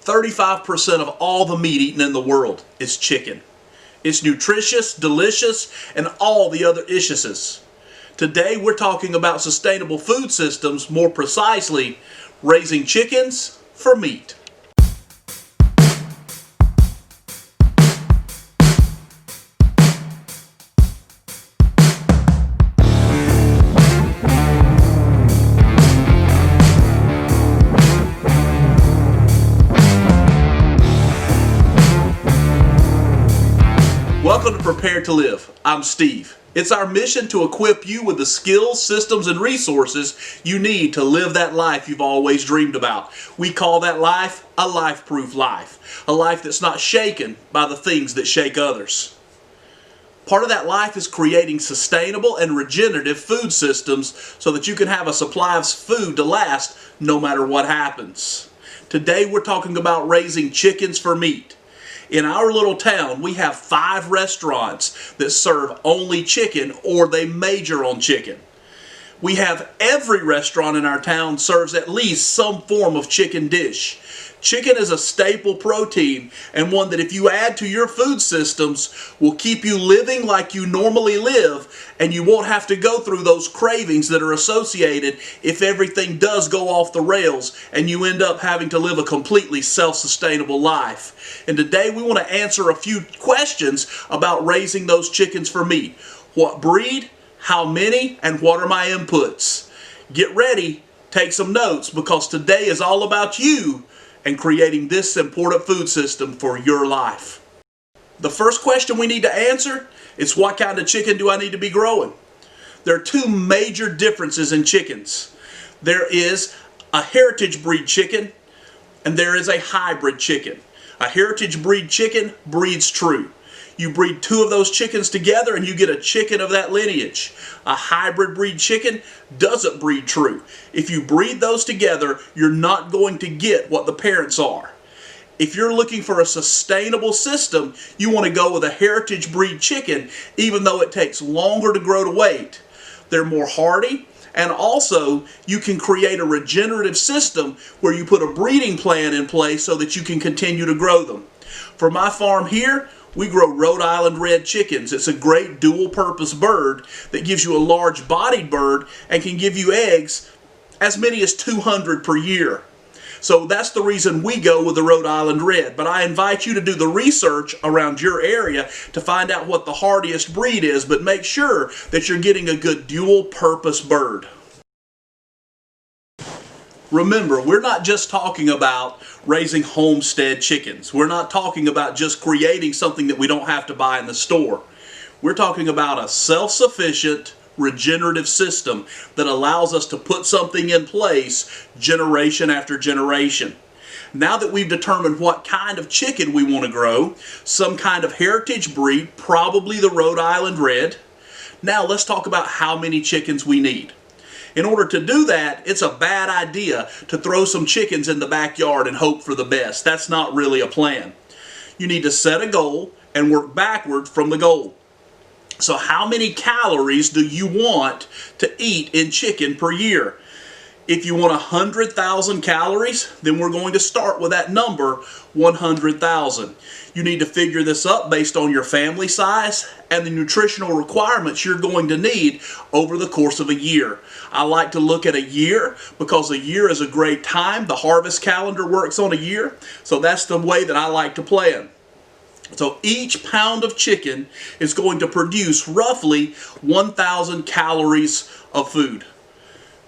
35% of all the meat eaten in the world is chicken. It's nutritious, delicious, and all the other issues. Today we're talking about sustainable food systems, more precisely, raising chickens for meat. Welcome to Prepare to Live. I'm Steve. It's our mission to equip you with the skills, systems, and resources you need to live that life you've always dreamed about. We call that life a life-proof life. A life that's not shaken by the things that shake others. Part of that life is creating sustainable and regenerative food systems so that you can have a supply of food to last no matter what happens. Today we're talking about raising chickens for meat. In our little town, we have 5 restaurants that serve only chicken, or they major on chicken. We have every restaurant in our town serves at least some form of chicken dish. Chicken is a staple protein, and one that if you add to your food systems will keep you living like you normally live, and you won't have to go through those cravings that are associated if everything does go off the rails and you end up having to live a completely self-sustainable life. And today we want to answer a few questions about raising those chickens for meat. What breed? How many? And what are my inputs? Get ready, take some notes, because today is all about you and creating this important food system for your life. The first question we need to answer is, what kind of chicken do I need to be growing? There are 2 major differences in chickens. There is a heritage breed chicken and there is a hybrid chicken. A heritage breed chicken breeds true. You breed 2 of those chickens together and you get a chicken of that lineage. A hybrid breed chicken doesn't breed true. If you breed those together, you're not going to get what the parents are. If you're looking for a sustainable system, you want to go with a heritage breed chicken, even though it takes longer to grow to weight. They're more hardy, and also you can create a regenerative system where you put a breeding plan in place so that you can continue to grow them. For my farm here, we grow Rhode Island red chickens. It's a great dual-purpose bird that gives you a large-bodied bird and can give you eggs as many as 200 per year. So that's the reason we go with the Rhode Island red. But I invite you to do the research around your area to find out what the hardiest breed is, but make sure that you're getting a good dual-purpose bird. Remember, we're not just talking about raising homestead chickens. We're not talking about just creating something that we don't have to buy in the store. We're talking about a self-sufficient, regenerative system that allows us to put something in place generation after generation. Now that we've determined what kind of chicken we want to grow, some kind of heritage breed, probably the Rhode Island red, now let's talk about how many chickens we need. In order to do that, it's a bad idea to throw some chickens in the backyard and hope for the best. That's not really a plan. You need to set a goal and work backward from the goal. So how many calories do you want to eat in chicken per year? If you want 100,000 calories, then we're going to start with that number, 100,000. You need to figure this up based on your family size and the nutritional requirements you're going to need over the course of a year. I like to look at a year because a year is a great time. The harvest calendar works on a year, so that's the way that I like to plan. So each pound of chicken is going to produce roughly 1,000 calories of food.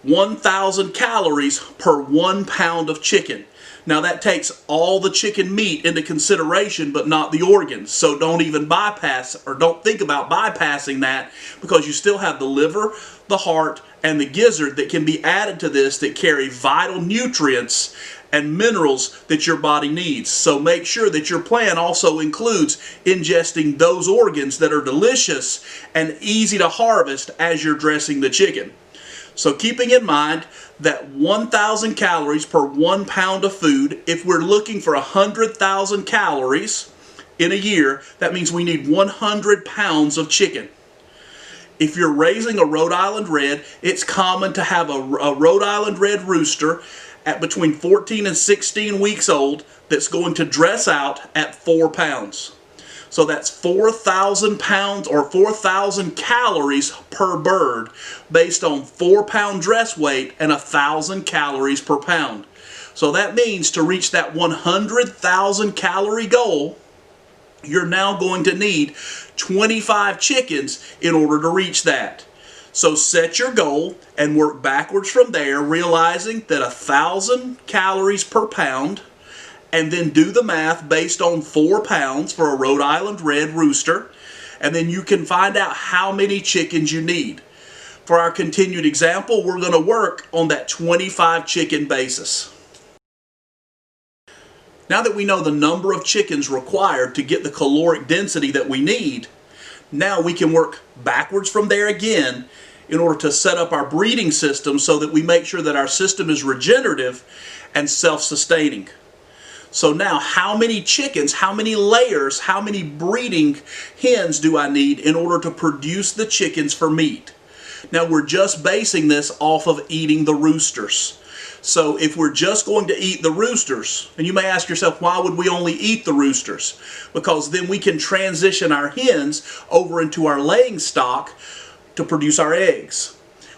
1,000 calories per 1 pound of chicken. Now that takes all the chicken meat into consideration, but not the organs. So don't even bypass, or don't think about bypassing that, because you still have the liver, the heart, and the gizzard that can be added to this that carry vital nutrients and minerals that your body needs. So make sure that your plan also includes ingesting those organs that are delicious and easy to harvest as you're dressing the chicken. So keeping in mind that 1,000 calories per 1 pound of food, if we're looking for 100,000 calories in a year, that means we need 100 pounds of chicken. If you're raising a Rhode Island Red, it's common to have a Rhode Island Red rooster at between 14 and 16 weeks old that's going to dress out at 4 pounds. So that's 4,000 pounds or 4,000 calories per bird based on 4-pound dress weight and 1,000 calories per pound. So that means to reach that 100,000 calorie goal, you're now going to need 25 chickens in order to reach that. So set your goal and work backwards from there, realizing that 1,000 calories per pound, and then do the math based on 4 pounds for a Rhode Island Red rooster, and then you can find out how many chickens you need. For our continued example, we're going to work on that 25 chicken basis. Now that we know the number of chickens required to get the caloric density that we need, now we can work backwards from there again in order to set up our breeding system so that we make sure that our system is regenerative and self-sustaining. So now, how many chickens, how many layers, how many breeding hens do I need in order to produce the chickens for meat? Now, we're just basing this off of eating the roosters. So if we're just going to eat the roosters, and you may ask yourself, why would we only eat the roosters? Because then we can transition our hens over into our laying stock to produce our eggs.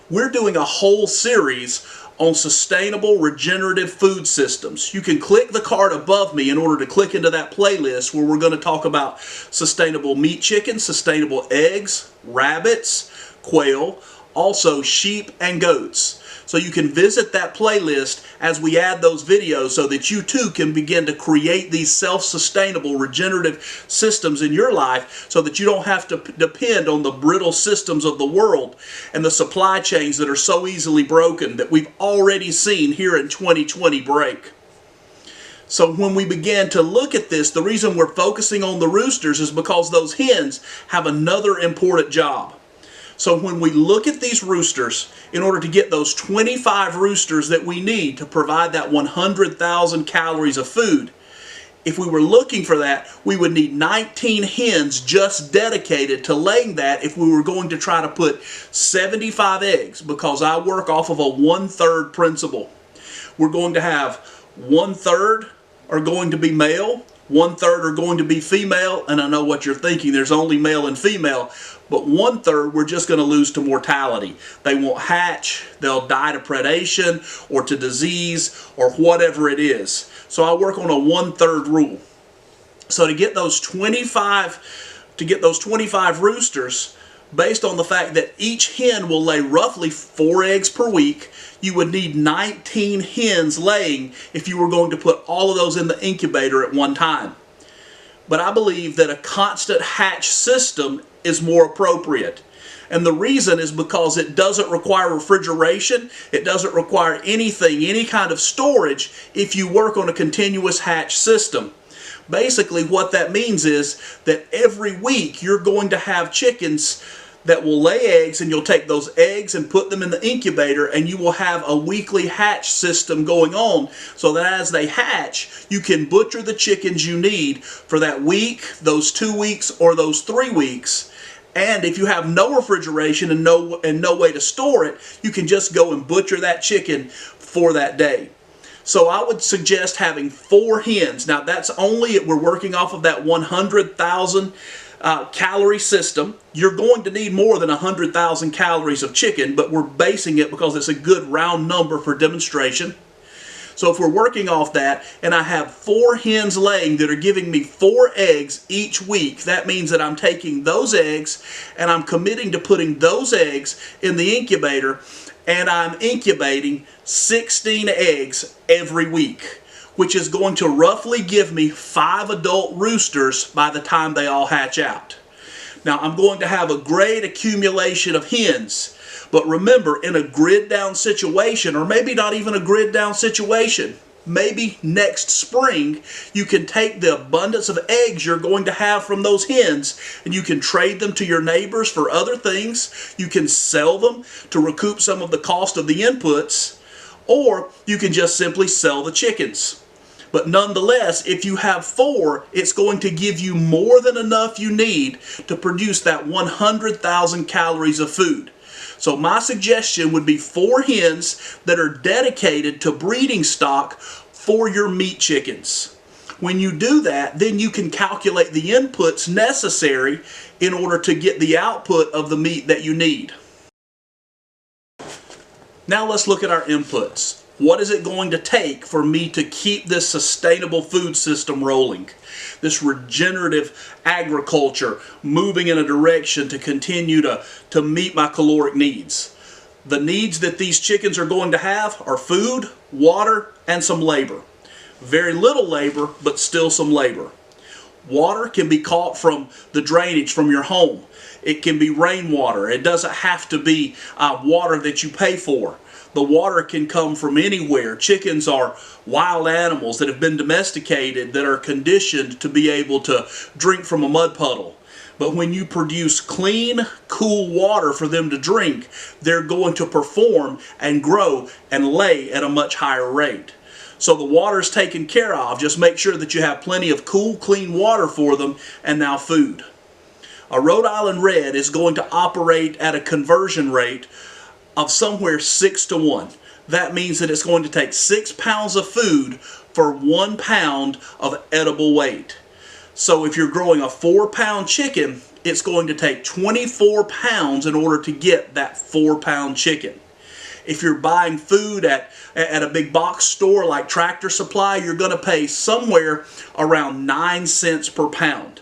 We're doing a whole series on sustainable regenerative food systems. You can click the card above me in order to click into that playlist where we're going to talk about sustainable meat chickens, sustainable eggs, rabbits, quail, also sheep and goats. So you can visit that playlist as we add those videos so that you too can begin to create these self-sustainable regenerative systems in your life so that you don't have to depend on the brittle systems of the world and the supply chains that are so easily broken that we've already seen here in 2020 break. So when we begin to look at this, the reason we're focusing on the roosters is because those hens have another important job. So when we look at these roosters, in order to get those 25 roosters that we need to provide that 100,000 calories of food, if we were looking for that, we would need 19 hens just dedicated to laying that if we were going to try to put 75 eggs, because I work off of a 1/3 principle. We're going to have 1/3 are going to be male, 1/3 are going to be female, and I know what you're thinking, there's only male and female, but 1/3 we're just going to lose to mortality. They won't hatch, they'll die to predation or to disease or whatever it is. So I work on a 1/3 rule. So to get those 25 roosters, based on the fact that each hen will lay roughly 4 eggs per week, you would need 19 hens laying if you were going to put all of those in the incubator at one time. But I believe that a constant hatch system is more appropriate. And the reason is because it doesn't require refrigeration, it doesn't require anything, any kind of storage if you work on a continuous hatch system. Basically what that means is that every week you're going to have chickens that will lay eggs, and you'll take those eggs and put them in the incubator, and you will have a weekly hatch system going on so that as they hatch, you can butcher the chickens you need for that week, those 2 weeks, or those 3 weeks. And if you have no refrigeration and no way to store it, you can just go and butcher that chicken for that day. So I would suggest having 4 hens. Now that's only, we're working off of that 100,000 calorie system. You're going to need more than 100,000 calories of chicken, but we're basing it because it's a good round number for demonstration. So if we're working off that, and I have 4 hens laying that are giving me 4 eggs each week, that means that I'm taking those eggs and I'm committing to putting those eggs in the incubator, and I'm incubating 16 eggs every week, which is going to roughly give me 5 adult roosters by the time they all hatch out. Now I'm going to have a great accumulation of hens. But remember, in a grid down situation, or maybe not even a grid down situation, maybe next spring, you can take the abundance of eggs you're going to have from those hens and you can trade them to your neighbors for other things. You can sell them to recoup some of the cost of the inputs, or you can just simply sell the chickens. But nonetheless, if you have 4, it's going to give you more than enough you need to produce that 100,000 calories of food. So my suggestion would be 4 hens that are dedicated to breeding stock for your meat chickens. When you do that, then you can calculate the inputs necessary in order to get the output of the meat that you need. Now let's look at our inputs. What is it going to take for me to keep this sustainable food system rolling? This regenerative agriculture moving in a direction to continue to meet my caloric needs. The needs that these chickens are going to have are food, water, and some labor. Very little labor, but still some labor. Water can be caught from the drainage from your home. It can be rainwater. It doesn't have to be water that you pay for. The water can come from anywhere. Chickens are wild animals that have been domesticated, that are conditioned to be able to drink from a mud puddle. But when you produce clean, cool water for them to drink, they're going to perform and grow and lay at a much higher rate. So the water's taken care of. Just make sure that you have plenty of cool, clean water for them, and now food. A Rhode Island Red is going to operate at a conversion rate of somewhere 6 to 1. That means that it's going to take 6 pounds of food for 1 pound of edible weight. So if you're growing a 4-pound chicken, it's going to take 24 pounds in order to get that 4-pound chicken. If you're buying food at a big box store like Tractor Supply, you're going to pay somewhere around 9 cents per pound.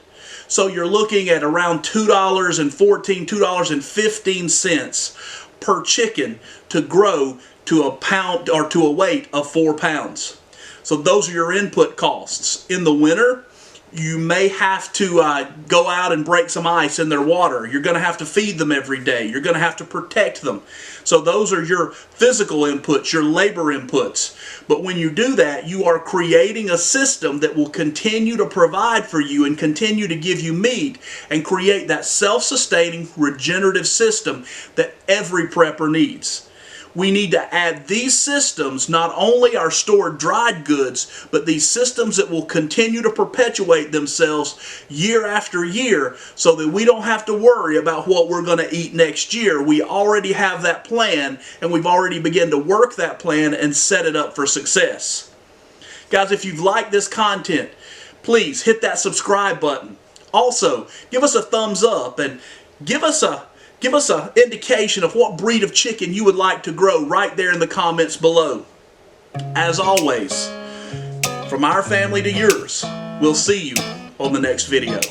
So you're looking at around $2.14, $2.15 per chicken to grow to a pound or to a weight of 4 pounds. So those are your input costs. In the winter, you may have to go out and break some ice in their water. You're going to have to feed them every day. You're going to have to protect them. So those are your physical inputs, your labor inputs. But when you do that, you are creating a system that will continue to provide for you and continue to give you meat and create that self-sustaining regenerative system that every prepper needs. We need to add these systems, not only our stored dried goods, but these systems that will continue to perpetuate themselves year after year so that we don't have to worry about what we're going to eat next year. We already have that plan, and we've already begun to work that plan and set it up for success. Guys, if you've liked this content, please hit that subscribe button. Also, give us a thumbs up and give us an indication of what breed of chicken you would like to grow right there in the comments below. As always, from our family to yours, we'll see you on the next video.